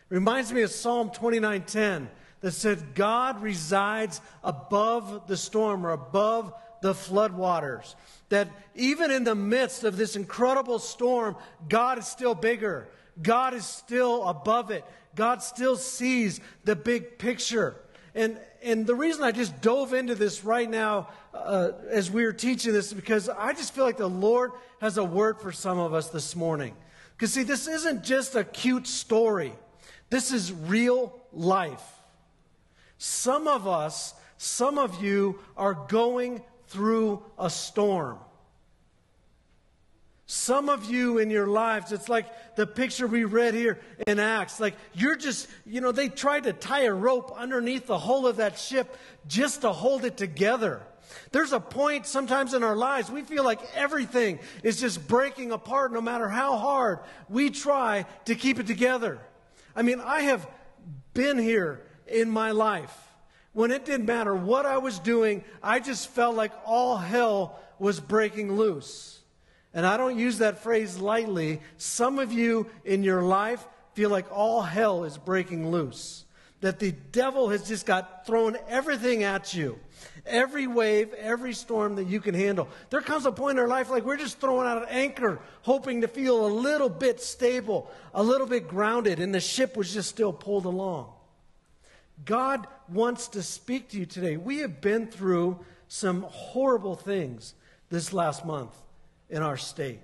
Reminds me of Psalm 29:10 that said, God resides above the storm or above the floodwaters. That even in the midst of this incredible storm, God is still bigger. God is still above it. God still sees the big picture. And the reason I just dove into this right now as we were teaching this is because I just feel like the Lord has a word for some of us this morning. Because see, this isn't just a cute story. This is real life. Some of us, some of you are going through a storm. Some of you in your lives, it's like the picture we read here in Acts. Like you're just, they tried to tie a rope underneath the hull of that ship just to hold it together. There's a point sometimes in our lives we feel like everything is just breaking apart no matter how hard we try to keep it together. I mean, I have been here in my life when it didn't matter what I was doing, I just felt like all hell was breaking loose. And I don't use that phrase lightly. Some of you in your life feel like all hell is breaking loose. That the devil has just got thrown everything at you. Every wave, every storm that you can handle. There comes a point in our life like we're just throwing out an anchor, hoping to feel a little bit stable, a little bit grounded, and the ship was just still pulled along. God wants to speak to you today. We have been through some horrible things this last month in our state.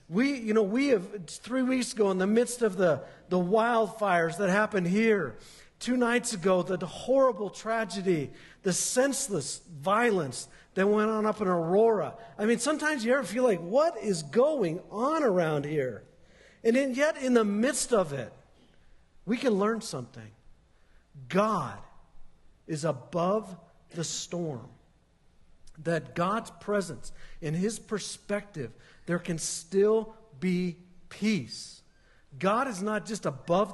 We have 3 weeks ago in the midst of the wildfires that happened here, 2 nights ago, the horrible tragedy, the senseless violence that went on up in Aurora. I mean, sometimes you ever feel like, what is going on around here? And yet in the midst of it, we can learn something. God is above the storm. That God's presence, in His perspective, there can still be peace. God is not just above the